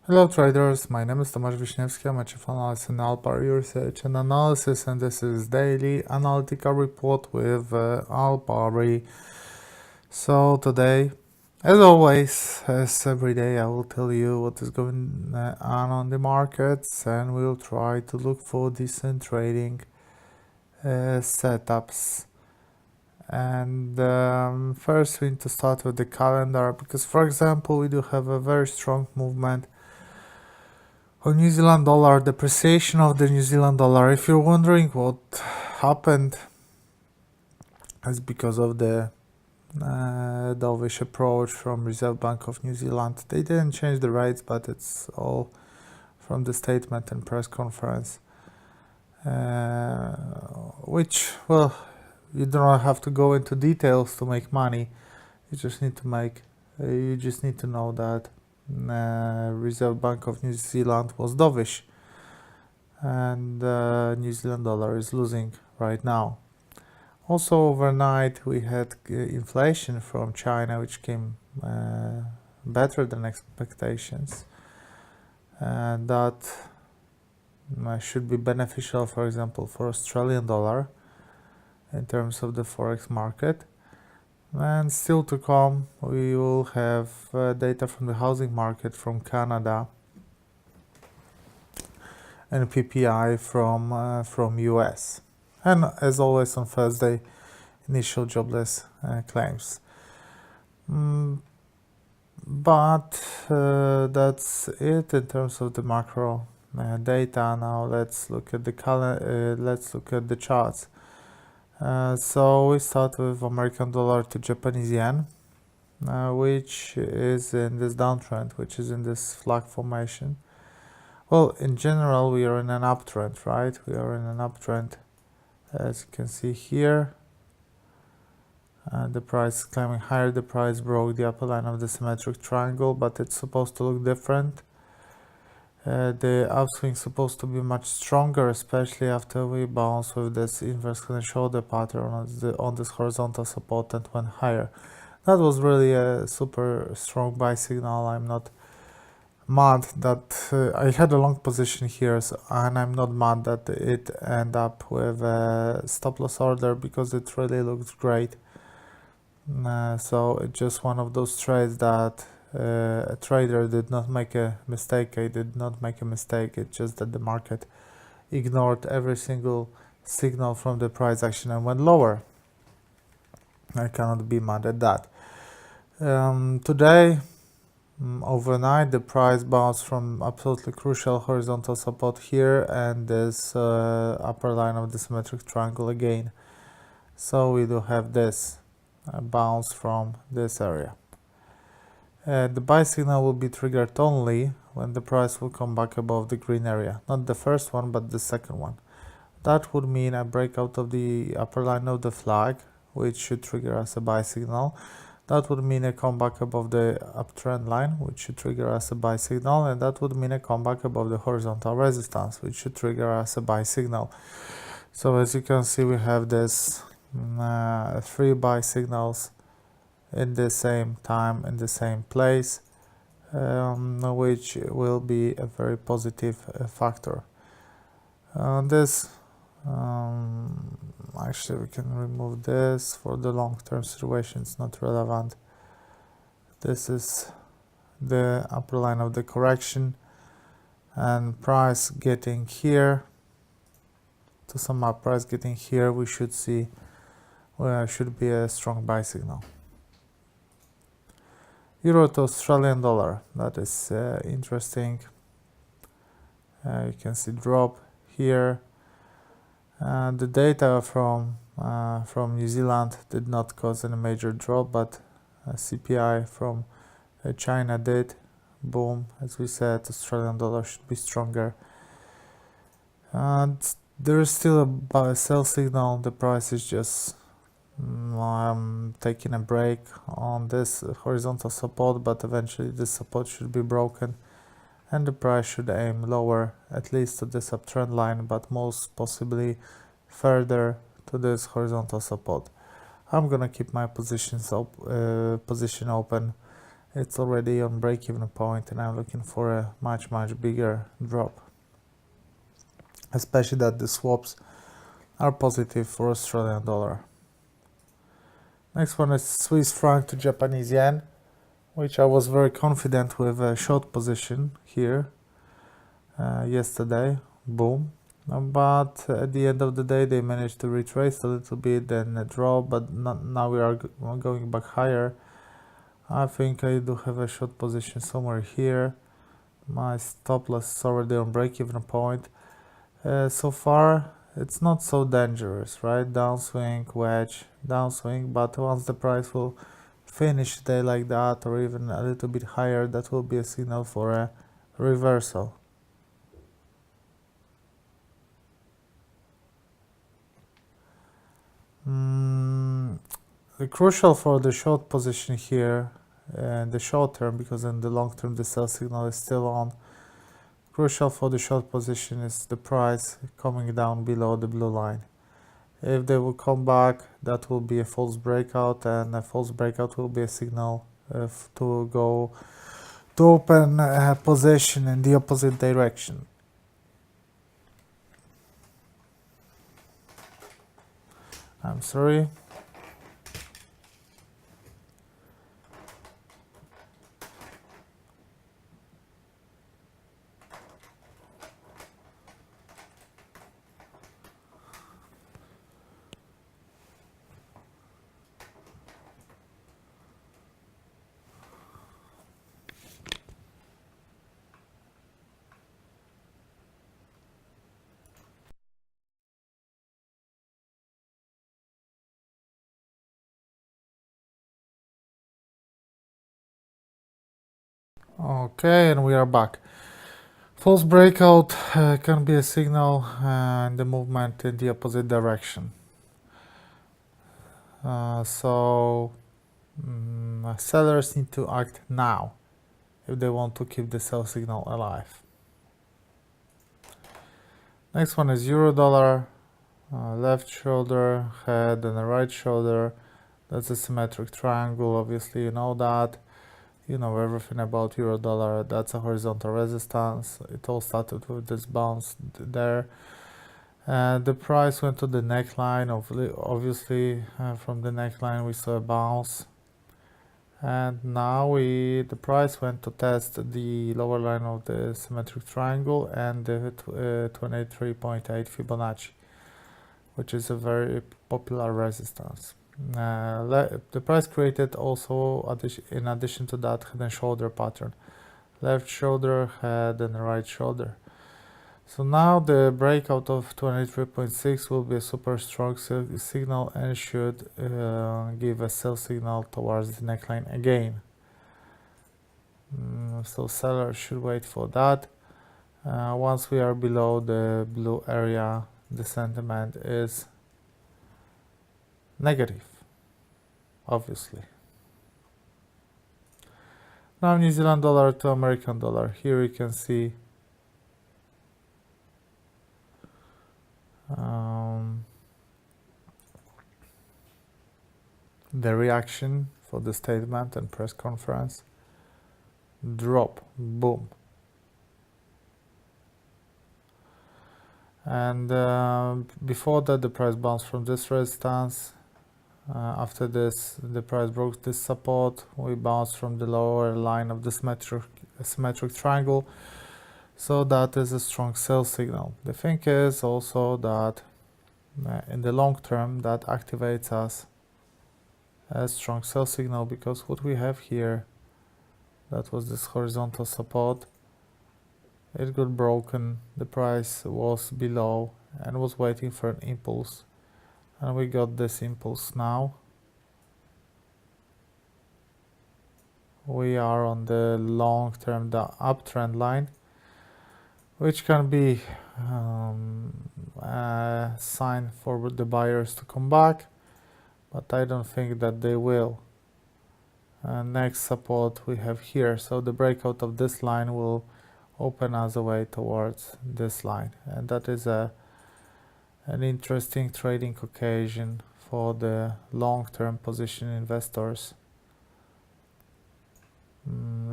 Hello traders, my name is Tomasz Wiśniewski, I'm a Chief Analyst in Alpha Research and Analysis, and this is daily analytical report with Alpha. So today, as always, as every day, I will tell you what is going on the markets, and we'll try to look for decent trading setups. And first we need to start with the calendar, because for example we do have a very strong movement on New Zealand dollar, depreciation of the New Zealand dollar. If you're wondering what happened, it's because of the dovish approach from Reserve Bank of New Zealand. They didn't change the rates, but it's all from the statement and press conference, which, well, you don't have to go into details to make money. You just need to know that Reserve Bank of New Zealand was dovish, and New Zealand dollar is losing right now. Also overnight we had inflation from China, which came better than expectations, and that should be beneficial, for example, for Australian dollar in terms of the forex market. And still to come, we will have data from the housing market from Canada and PPI from US. And as always on Thursday, initial jobless claims. But that's it in terms of the macro data. Now let's look at the charts. So we start with American dollar to Japanese yen, which is in this downtrend, which is in this flag formation. Well, in general, we are in an uptrend, right? We are in an uptrend, as you can see here. The price is climbing higher. The price broke the upper line of the symmetric triangle, but it's supposed to look different. The upswing is supposed to be much stronger, especially after we bounce with this inverse head and shoulder pattern on this horizontal support and went higher. That was really a super strong buy signal. I'm not mad that I had a long position here, and I'm not mad that it ended up with a stop loss order, because it really looks great. So it's just one of those trades that a trader did not make a mistake. I did not make a mistake. It's just that the market ignored every single signal from the price action and went lower. I cannot be mad at that. Today, overnight, the price bounced from absolutely crucial horizontal support here and this upper line of the symmetric triangle again. So we do have this bounce from this area. The buy signal will be triggered only when the price will come back above the green area. Not the first one, but the second one. That would mean a breakout of the upper line of the flag, which should trigger as a buy signal. That would mean a comeback above the uptrend line, which should trigger as a buy signal, and that would mean a comeback above the horizontal resistance, which should trigger as a buy signal. So as you can see, we have this 3 buy signals in the same time, in the same place, which will be a very positive factor. Actually, we can remove this for the long-term situation. It's not relevant. This is the upper line of the correction, and price getting here. To sum up, price getting here, we should see should be a strong buy signal. Euro to Australian dollar, that is interesting. You can see drop here. The data from New Zealand did not cause any major drop, but CPI from China did. Boom, as we said, Australian dollar should be stronger. And there is still a sell signal. The price is just taking a break on this horizontal support, but eventually this support should be broken and the price should aim lower, at least to this uptrend line, but most possibly further to this horizontal support. I'm gonna keep my position open It's already on break-even point, and I'm looking for a much bigger drop, especially that the swaps are positive for Australian dollar. Next one is Swiss franc to Japanese yen, which I was very confident with a short position here yesterday. Boom. But at the end of the day, they managed to retrace a little bit and a drop, but now we are going back higher. I think I do have a short position somewhere here. My stop loss is already on break-even point. So far, it's not so dangerous, right? Downswing, wedge, downswing, but once the price will finish day like that, or even a little bit higher, that will be a signal for a reversal. The crucial for the short position here, in the short term, because in the long term the sell signal is still on. Crucial for the short position is the price coming down below the blue line. If they will come back, that will be a false breakout, and a false breakout will be a signal to go to open a position in the opposite direction. I'm sorry. Okay, and we are back. False breakout can be a signal in the movement in the opposite direction. So sellers need to act now if they want to keep the sell signal alive. Next one is euro dollar, left shoulder, head, and a right shoulder. That's a symmetric triangle. Obviously, you know that. You know everything about euro dollar. That's a horizontal resistance. It all started with this bounce there. The price went to the neckline. Obviously, from the neckline we saw a bounce, and now the price went to test the lower line of the symmetric triangle and the 23.8 Fibonacci, which is a very popular resistance. The price created also, in addition to that, head and shoulder pattern. Left shoulder, head, and right shoulder. So now the breakout of 23.6 will be a super strong signal and should give a sell signal towards the neckline again. So sellers should wait for that. Once we are below the blue area, the sentiment is negative, obviously. Now New Zealand dollar to American dollar. Here you can see the reaction for the statement and press conference. Drop, boom. And before that, the price bounced from this resistance. After this, the price broke this support. We bounced from the lower line of the symmetric triangle. So that is a strong sell signal. The thing is also that in the long term, that activates us a strong sell signal, because what we have here, that was this horizontal support. It got broken, the price was below and was waiting for an impulse, and we got this impulse now. We are on the long term, the uptrend line, which can be a sign for the buyers to come back, but I don't think that they will. Next support we have here, so the breakout of this line will open us a way towards this line, and that is an interesting trading occasion for the long-term position investors.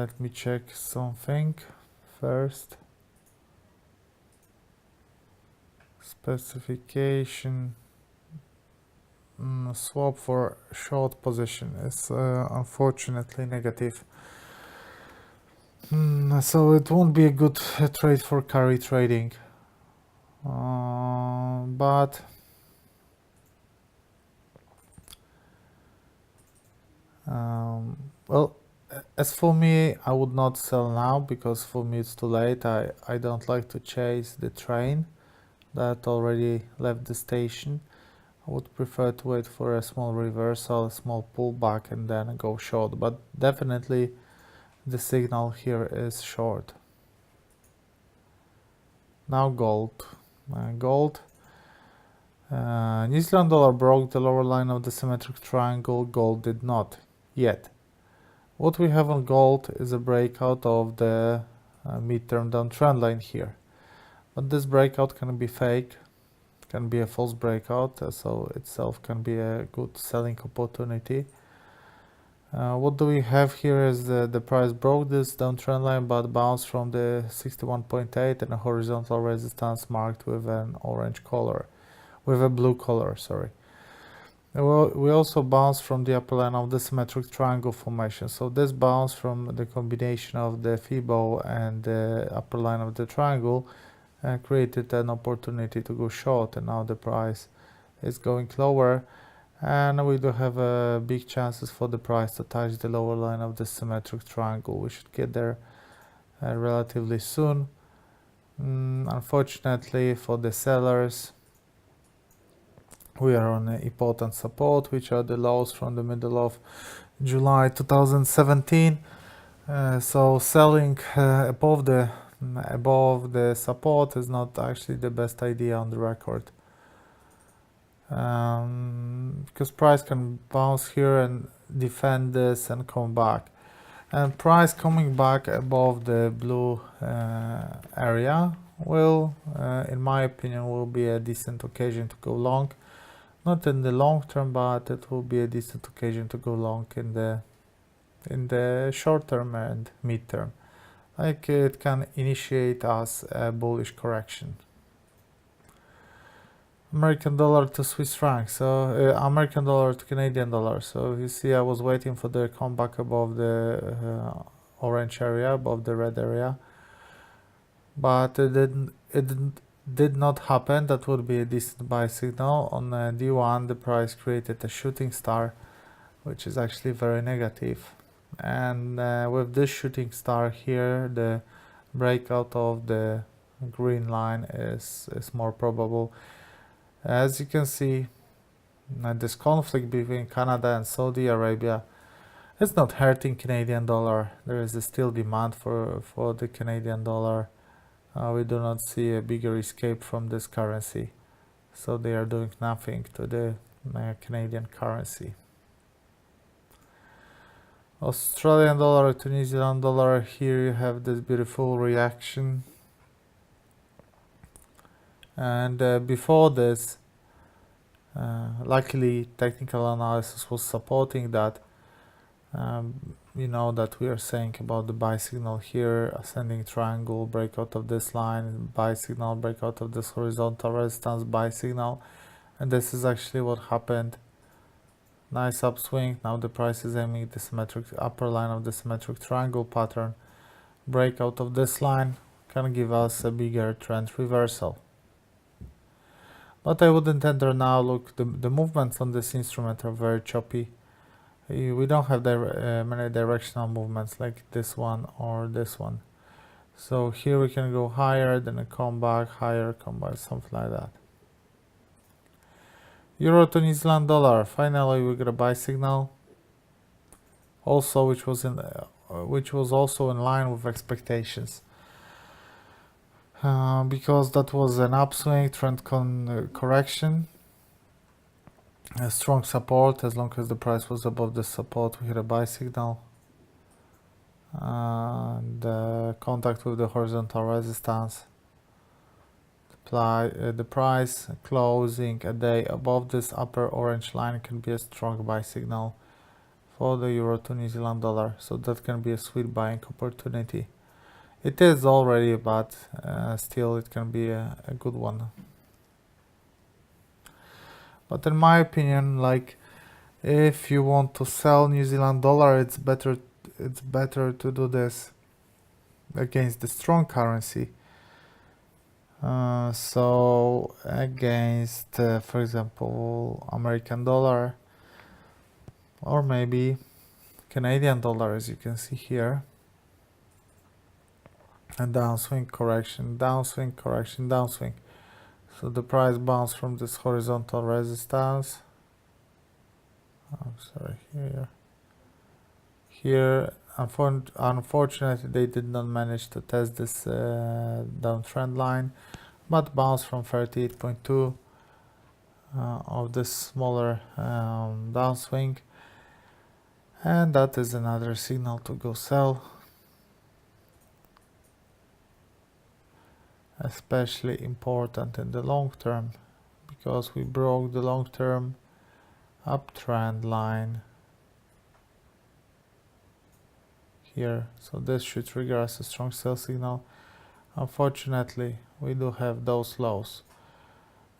Let me check something first. Specification. Swap for short position is unfortunately negative. So it won't be a good trade for carry trading. But well, as for me, I would not sell now because for me it's too late. I don't like to chase the train that already left the station. I would prefer to wait for a small reversal, a small pullback, and then go short. But definitely the signal here is short. Now gold. New Zealand dollar broke the lower line of the symmetric triangle. Gold did not yet. What we have on gold is a breakout of the midterm downtrend line here. But this breakout can be fake, can be a false breakout, so itself can be a good selling opportunity. What do we have here is the price broke this downtrend line but bounced from the 61.8 and a horizontal resistance marked with an orange color, with a blue color, sorry. Well, we also bounced from the upper line of the symmetric triangle formation. So this bounce from the combination of the Fibo and the upper line of the triangle created an opportunity to go short, and now the price is going lower, and we do have big chances for the price to touch the lower line of the symmetric triangle. We should get there relatively soon. Unfortunately for the sellers, we are on an important support, which are the lows from the middle of July 2017. So selling above the support is not actually the best idea on the record, because price can bounce here and defend this and come back. And price coming back above the blue area will, in my opinion, will be a decent occasion to go long. Not in the long term, but it will be a decent occasion to go long in the short term and mid term. Like it can initiate us a bullish correction. American dollar to Swiss franc. So American dollar to Canadian dollar. So you see, I was waiting for the comeback above the orange area, above the red area, but it did not happen. That would be a decent buy signal. On D1, the price created a shooting star, which is actually very negative. And with this shooting star here, the breakout of the green line is more probable. As you can see, this conflict between Canada and Saudi Arabia is not hurting Canadian dollar. There is still demand for the Canadian dollar. We do not see a bigger escape from this currency, so they are doing nothing to the Canadian currency. Australian dollar to New Zealand dollar. Here you have this beautiful reaction, and before this, luckily technical analysis was supporting that. You know that we are saying about the buy signal here, ascending triangle, breakout of this line, buy signal, breakout of this horizontal resistance, buy signal, and this is actually what happened. Nice upswing. Now the price is aiming the symmetric upper line of the symmetric triangle pattern. Breakout of this line can give us a bigger trend reversal. But I wouldn't enter now. Look, the movements on this instrument are very choppy. We don't have many directional movements like this one or this one. So here we can go higher, then come back, higher, come back, something like that. Euro to New Zealand dollar. Finally, we got a buy signal. Also, which was also in line with expectations. Because that was an upswing trend correction. A strong support. As long as the price was above the support, we hit a buy signal, and contact with the horizontal resistance. The price closing a day above this upper orange line can be a strong buy signal for the euro to New Zealand dollar, so that can be a sweet buying opportunity. It is already, but still it can be a good one. But in my opinion, like, if you want to sell New Zealand dollar, it's better to do this against the strong currency. So against, for example, American dollar, or maybe Canadian dollar, as you can see here. And downswing, correction, downswing, correction, downswing. So the price bounced from this horizontal resistance. I'm sorry, here. Unfortunately, they did not manage to test this downtrend line, but bounced from 38.2 of this smaller downswing, and that is another signal to go sell, especially important in the long term, because we broke the long term uptrend line here, so this should trigger us a strong sell signal. Unfortunately, we do have those lows.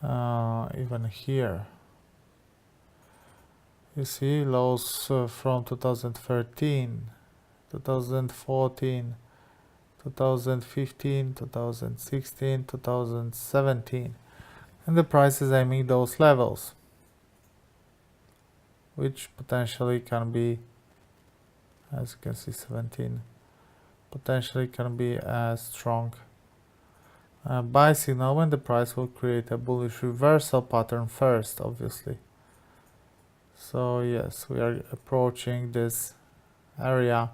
Even here you see lows from 2013, 2014, 2015, 2016, 2017, and the price is aiming those levels, which potentially can be, as you can see, 17, potentially can be a strong buy signal when the price will create a bullish reversal pattern first, obviously. So yes, we are approaching this area,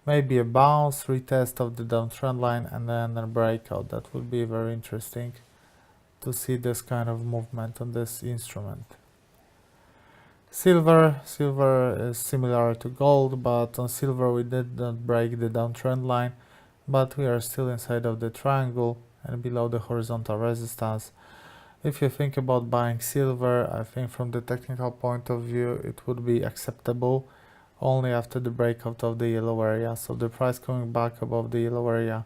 maybe a bounce, retest of the downtrend line, and then a breakout. That would be very interesting to see this kind of movement on this instrument. Silver is similar to gold, but on silver we did not break the downtrend line, but we are still inside of the triangle and below the horizontal resistance. If you think about buying silver, I think from the technical point of view it would be acceptable only after the breakout of the yellow area. So the price coming back above the yellow area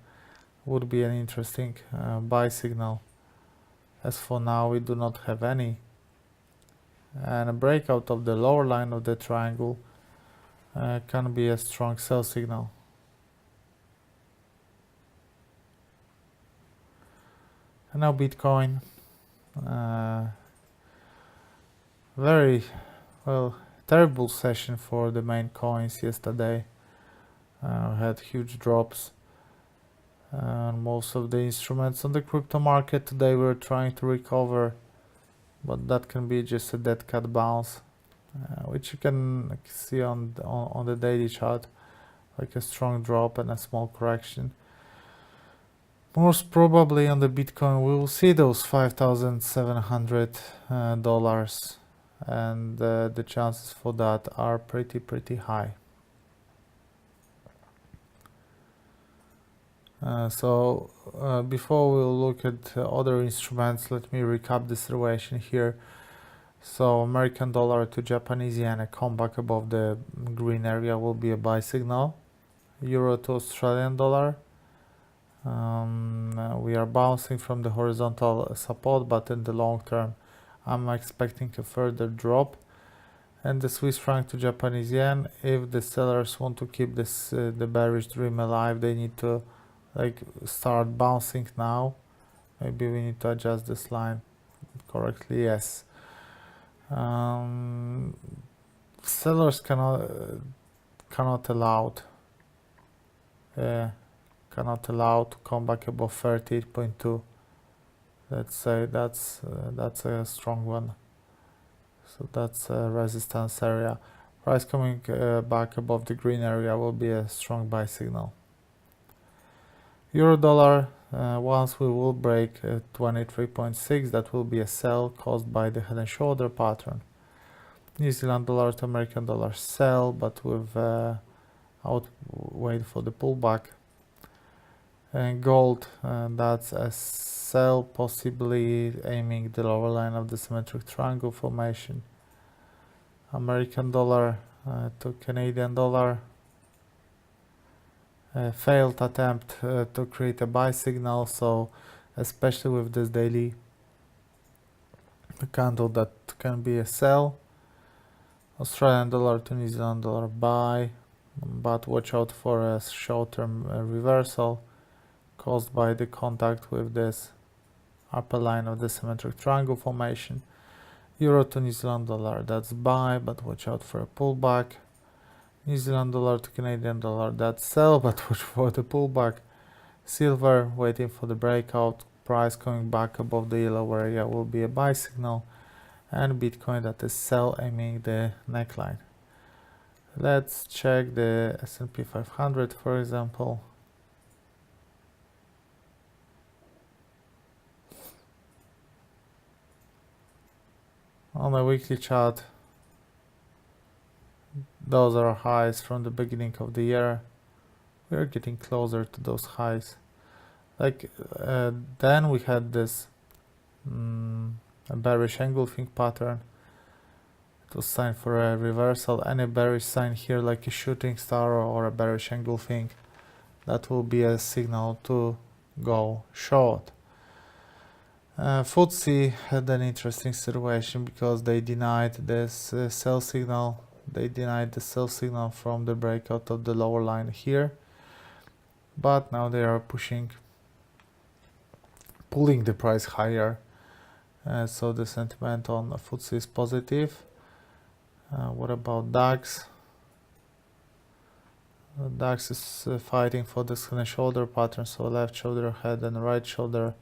would be an interesting buy signal. As for now, we do not have any, and a breakout of the lower line of the triangle can be a strong sell signal. And now Bitcoin, very terrible session for the main coins yesterday. Had huge drops and most of the instruments on the crypto market today were trying to recover, but that can be just a dead cat bounce, which you can see on the daily chart, like a strong drop and a small correction. Most probably on the Bitcoin we will see those $5,700 and the chances for that are pretty high. Before we look at other instruments, let me recap the situation here. So American dollar to Japanese yen, a comeback above the green area will be a buy signal. Euro to Australian dollar, we are bouncing from the horizontal support, but in the long term I'm expecting a further drop. And the Swiss franc to Japanese yen, if the sellers want to keep this the bearish dream alive, they need to start bouncing now. Maybe we need to adjust this line correctly. Yes, sellers cannot allow to come back above 38.2. let's say that's a strong one, so that's a resistance area. Price coming back above the green area will be a strong buy signal. Euro dollar, once we will break 23.6, that will be a sell caused by the head and shoulder pattern. New Zealand dollar to American dollar, sell, but with wait for the pullback. And gold, that's a sell, possibly aiming the lower line of the symmetric triangle formation. American dollar, to Canadian dollar. Failed attempt to create a buy signal, so especially with this daily candle, that can be a sell. Australian dollar to New Zealand dollar buy, but watch out for a short-term reversal caused by the contact with this upper line of the symmetric triangle formation. Euro to New Zealand dollar, that's buy, but watch out for a pullback. New Zealand dollar to Canadian dollar, that's sell, but watch for the pullback. Silver waiting for the breakout, price coming back above the yellow area will be a buy signal, and Bitcoin that is sell, aiming the neckline. Let's check the S&P 500, for example. On a weekly chart, those are highs from the beginning of the year. We are getting closer to those highs. Then we had this a bearish engulfing pattern. It was sign for a reversal. Any bearish sign here, like a shooting star or a bearish engulfing, that will be a signal to go short. FTSE had an interesting situation because they denied this sell signal. They denied the sell signal from the breakout of the lower line here, but now they are pulling the price higher. So the sentiment on FTSE is positive. What about DAX? DAX is fighting for this head and shoulder pattern, so left shoulder head and right shoulder,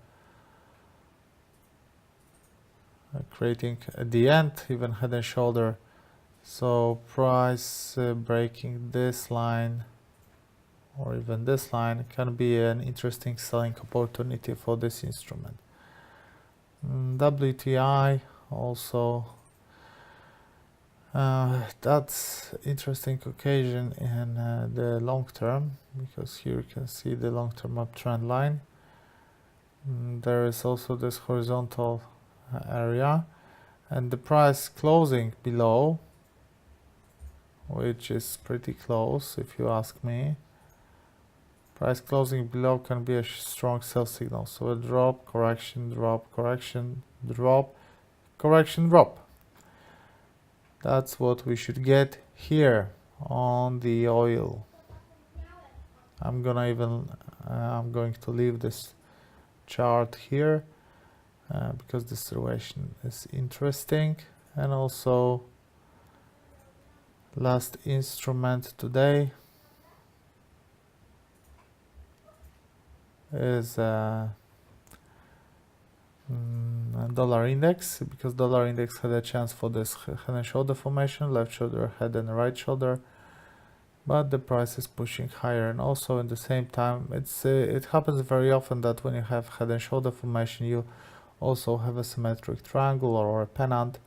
creating at the end even head and shoulder. So price breaking this line or even this line can be an interesting selling opportunity for this instrument. WTI also, that's interesting occasion in the long term, because here you can see the long-term uptrend line. There is also this horizontal area, and the price closing below, which is pretty close if you ask me. Price closing below can be a strong sell signal. So a drop, correction, drop, correction, drop, correction, drop. That's what we should get here on the oil. I'm going to leave this chart here because the situation is interesting. And also last instrument today is dollar index, because dollar index had a chance for this head and shoulder formation, left shoulder head and right shoulder, but the price is pushing higher. And also in the same time, it happens very often that when you have head and shoulder formation, you also have a symmetric triangle or a pennant.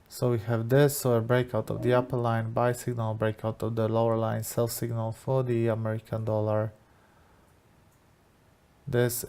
So we have this, so a breakout of the upper line, buy signal, breakout of the lower line, sell signal for the American dollar. This